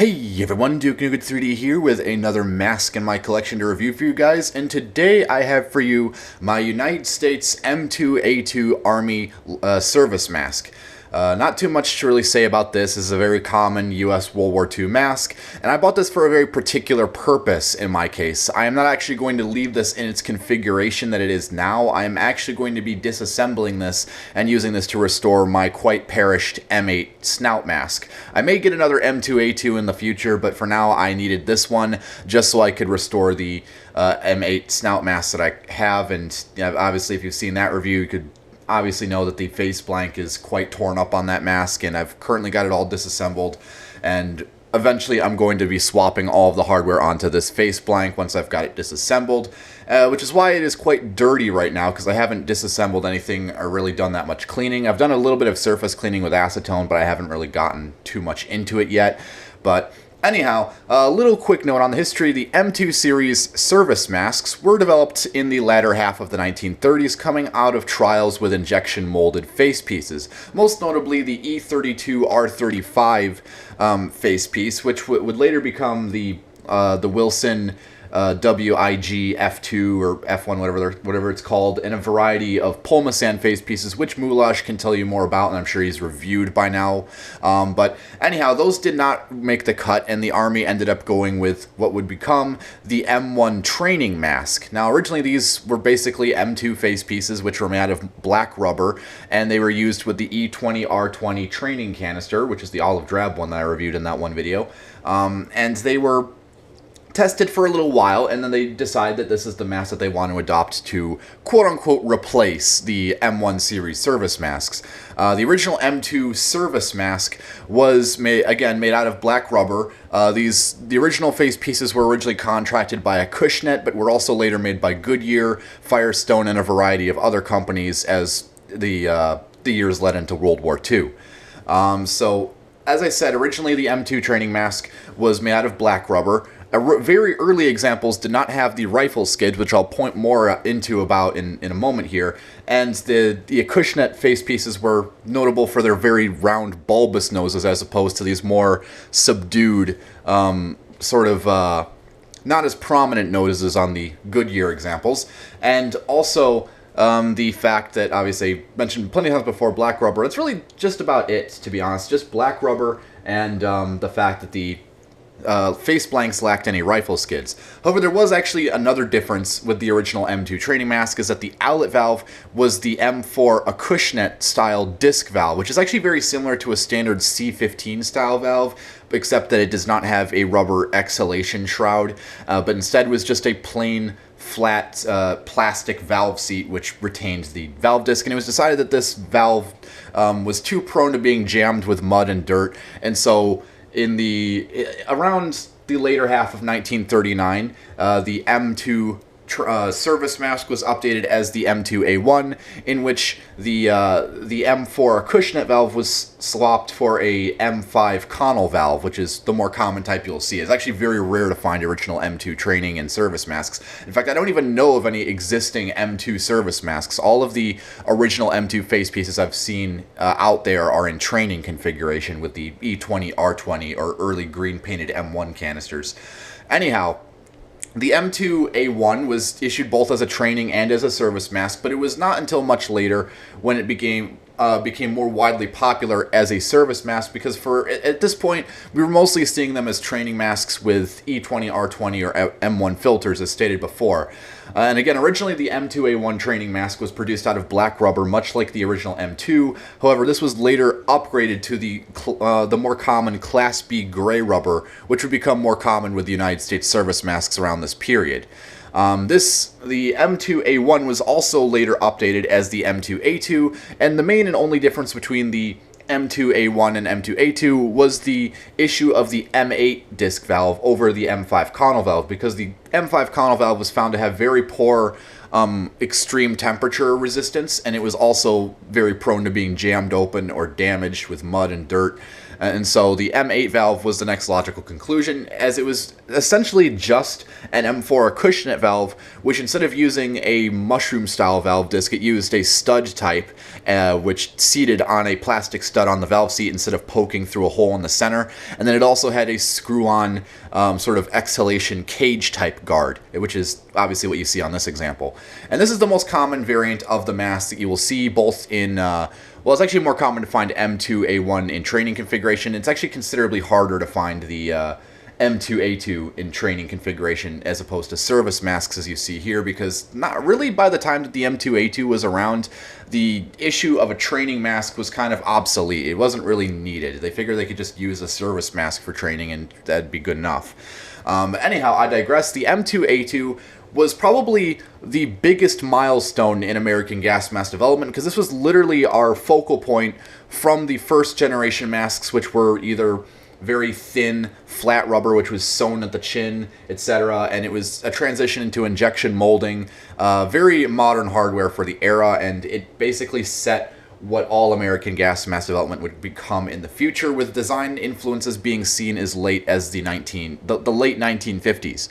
Hey everyone, Duke Nougat 3D here with another mask in my collection to review for you guys, and today I have for you my United States M2A2 Army service mask. Not too much to really say about this. This is a very common US World War II mask, and I bought this for a very particular purpose in my case. I am not actually going to leave this in its configuration that it is now. I am actually going to be disassembling this and using this to restore my quite perished M8 snout mask. I may get another M2A2 in the future, but for now I needed this one just so I could restore the M8 snout mask that I have, and obviously if you've seen that review, you could obviously know that the face blank is quite torn up on that mask, and I've currently got it all disassembled, and eventually I'm going to be swapping all of the hardware onto this face blank once I've got it disassembled, which is why it is quite dirty right now, because I haven't disassembled anything or really done that much cleaning. I've done a little bit of surface cleaning with acetone, but I haven't really gotten too much into it yet. But anyhow, a little quick note on the history. The M2 series service masks were developed in the latter half of the 1930s, coming out of trials with injection molded face pieces. Most notably the E32R35 face piece, which would later become the Wilson WIG F2 or F1, whatever it's called, and a variety of Polmasan face pieces, which Moulash can tell you more about, and I'm sure he's reviewed by now. But anyhow, those did not make the cut, and the Army ended up going with what would become the M1 training mask. Now, originally these were basically M2 face pieces, which were made out of black rubber, and they were used with the E20R20 training canister, which is the olive drab one that I reviewed in that one video, and they were tested for a little while, and then they decide that this is the mask that they want to adopt to quote-unquote replace the M1 series service masks. The original M2 service mask was made out of black rubber. The original face pieces were originally contracted by Acushnet, but were also later made by Goodyear, Firestone, and a variety of other companies as the years led into World War II. So, as I said, originally the M2 training mask was made out of black rubber. Very early examples did not have the rifle skids, which I'll point more into about in a moment here, and the Acushnet face pieces were notable for their very round, bulbous noses as opposed to these more subdued, sort of not as prominent noses on the Goodyear examples, and also the fact that, obviously, I mentioned plenty of times before, black rubber. That's really just about it, to be honest. Just black rubber and the fact that the face blanks lacked any rifle skids. However, there was actually another difference with the original M2 training mask, is that the outlet valve was the M4 Acushnet style disc valve, which is actually very similar to a standard C15 style valve, except that it does not have a rubber exhalation shroud, but instead was just a plain flat plastic valve seat which retained the valve disc, and it was decided that this valve was too prone to being jammed with mud and dirt, and so around the later half of 1939, the M2 service mask was updated as the M2A1, in which the M4 Acushnet valve was swapped for a M5 Connell valve, which is the more common type you'll see. It's actually very rare to find original M2 training and service masks. In fact, I don't even know of any existing M2 service masks. All of the original M2 face pieces I've seen out there are in training configuration with the E20R20 or early green painted M1 canisters. Anyhow, the M2A1 was issued both as a training and as a service mask, but it was not until much later when it became more widely popular as a service mask, because at this point we were mostly seeing them as training masks with E20R20 or M1 filters, as stated before. And again, originally the M2A1 training mask was produced out of black rubber, much like the original M2. However, this was later upgraded to the more common Class B gray rubber, which would become more common with the United States service masks around this period. The M2A1 was also later updated as the M2A2, and the main and only difference between the M2A1 and M2A2 was the issue of the M8 disc valve over the M5 Connell valve, because the M5 Connell valve was found to have very poor extreme temperature resistance, and it was also very prone to being jammed open or damaged with mud and dirt. And so the M8 valve was the next logical conclusion, as it was essentially just an M4 acushnet valve, which instead of using a mushroom-style valve disc, it used a stud type, which seated on a plastic stud on the valve seat instead of poking through a hole in the center. And then it also had a screw-on sort of exhalation cage-type guard, which is obviously what you see on this example. And this is the most common variant of the mask that you will see both in, well, it's actually more common to find M2A1 in training configuration. It's actually considerably harder to find the M2A2 in training configuration as opposed to service masks as you see here, because not really by the time that the M2A2 was around, the issue of a training mask was kind of obsolete. It wasn't really needed. They figured they could just use a service mask for training and that'd be good enough. Anyhow, I digress. The M2A2 was probably the biggest milestone in American gas mask development, because this was literally our focal point from the first generation masks, which were either very thin, flat rubber, which was sewn at the chin, etc., and it was a transition into injection molding, very modern hardware for the era, and it basically set what all American gas mask development would become in the future, with design influences being seen as late as the late 1950s.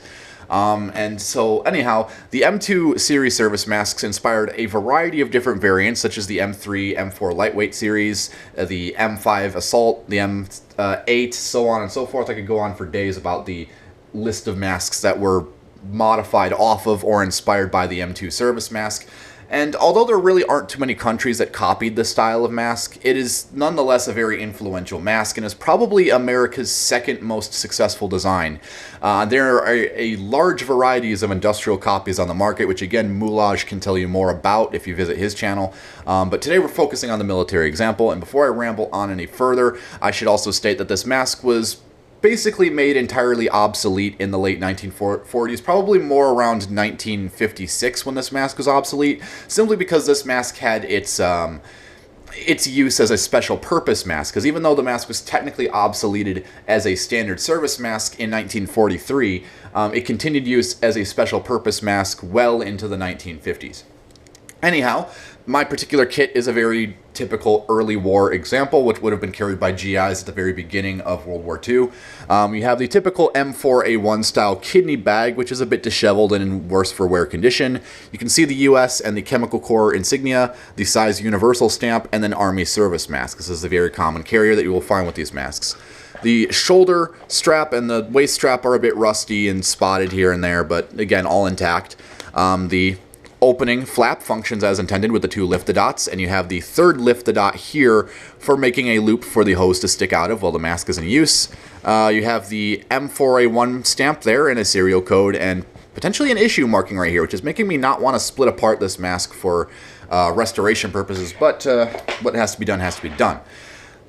And so anyhow, the M2 series service masks inspired a variety of different variants, such as the M3, M4 lightweight series, the M5 assault, the M8, so on and so forth. I could go on for days about the list of masks that were modified off of or inspired by the M2 service mask. And although there really aren't too many countries that copied this style of mask, it is nonetheless a very influential mask and is probably America's second most successful design. There are a large varieties of industrial copies on the market, which again, Moulage can tell you more about if you visit his channel. But today we're focusing on the military example, and before I ramble on any further, I should also state that this mask was basically made entirely obsolete in the late 1940s, probably more around 1956 when this mask was obsolete, simply because this mask had its use as a special purpose mask, because even though the mask was technically obsoleted as a standard service mask in 1943, it continued use as a special purpose mask well into the 1950s. Anyhow, my particular kit is a very typical early war example, which would have been carried by GIs at the very beginning of World War II. You have the typical M4A1 style kidney bag, which is a bit disheveled and in worse for wear condition. You can see the US and the Chemical Corps insignia, the size universal stamp, and then Army service mask. This is a very common carrier that you will find with these masks. The shoulder strap and the waist strap are a bit rusty and spotted here and there, but again, all intact. The opening flap functions as intended with the two lift-the-dots, and you have the third lift-the-dot here for making a loop for the hose to stick out of while the mask is in use. You have the M4A1 stamp there and a serial code and potentially an issue marking right here, which is making me not want to split apart this mask for restoration purposes, but what has to be done has to be done.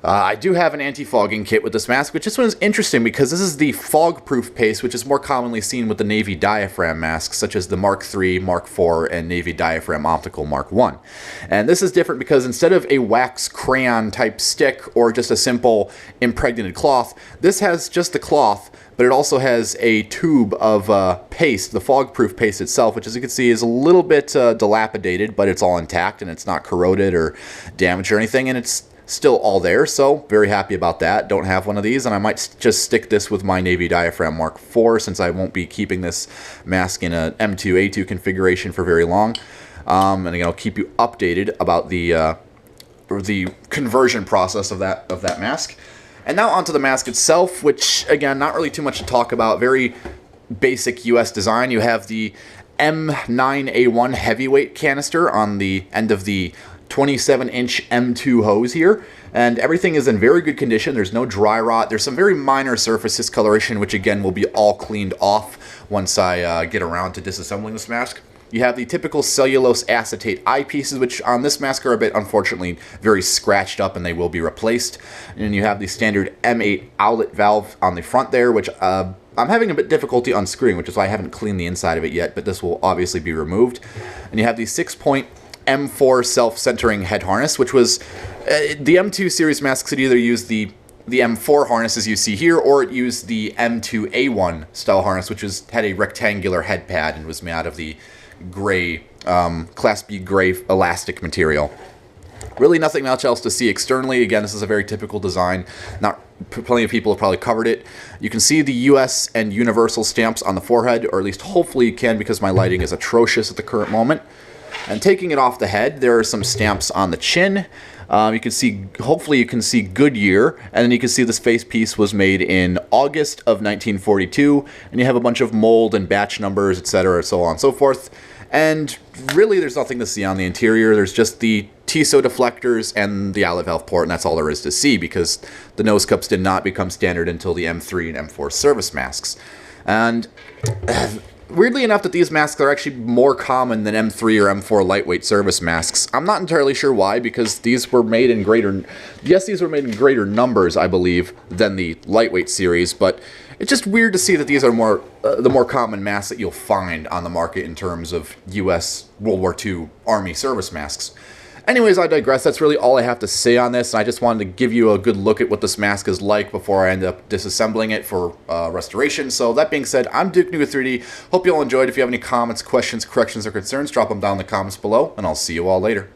I do have an anti-fogging kit with this mask, which this one is interesting because this is the fog-proof paste, which is more commonly seen with the Navy diaphragm masks, such as the Mark III, Mark IV, and Navy diaphragm optical Mark I. And this is different because instead of a wax crayon type stick or just a simple impregnated cloth, this has just the cloth, but it also has a tube of paste, the fog-proof paste itself, which as you can see is a little bit dilapidated, but it's all intact and it's not corroded or damaged or anything, and it's still all there, so very happy about that. Don't have one of these, and I might just stick this with my Navy diaphragm Mark IV since I won't be keeping this mask in an M2A2 configuration for very long. And again, I'll keep you updated about the conversion process of that mask. And now onto the mask itself, which again, not really too much to talk about. Very basic US design. You have the M9A1 heavyweight canister on the end of the 27-inch M2 hose here, and everything is in very good condition. There's no dry rot. There's some very minor surface discoloration, which again will be all cleaned off once I get around to disassembling this mask. You have the typical cellulose acetate eyepieces, which on this mask are a bit, unfortunately, very scratched up, and they will be replaced. And you have the standard M8 outlet valve on the front there, which I'm having a bit difficulty unscrewing, which is why I haven't cleaned the inside of it yet, but this will obviously be removed. And you have the 6-point M4 self-centering head harness, which was the M2 series masks that either use the M4 harness as you see here, or it used the M2A1 style harness, which had a rectangular head pad and was made out of the gray, Class B gray elastic material. Really nothing much else to see externally. Again, this is a very typical design. Not plenty of people have probably covered it. You can see the US and Universal stamps on the forehead, or at least hopefully you can, because my lighting is atrocious at the current moment. And taking it off the head, there are some stamps on the chin. You can see, hopefully you can see Goodyear, and then you can see this face piece was made in August of 1942, and you have a bunch of mold and batch numbers, etc., so on and so forth. And really, there's nothing to see on the interior. There's just the TISO deflectors and the outlet valve port, and that's all there is to see, because the nose cups did not become standard until the M3 and M4 service masks. And weirdly enough, that these masks are actually more common than M3 or M4 lightweight service masks. I'm not entirely sure why, because these were made in these were made in greater numbers, I believe, than the lightweight series, but it's just weird to see that these are the more common masks that you'll find on the market in terms of US World War II Army service masks. Anyways, I digress. That's really all I have to say on this, and I just wanted to give you a good look at what this mask is like before I end up disassembling it for restoration. So that being said, I'm Duke Nuka 3D. Hope you all enjoyed. If you have any comments, questions, corrections, or concerns, drop them down in the comments below, and I'll see you all later.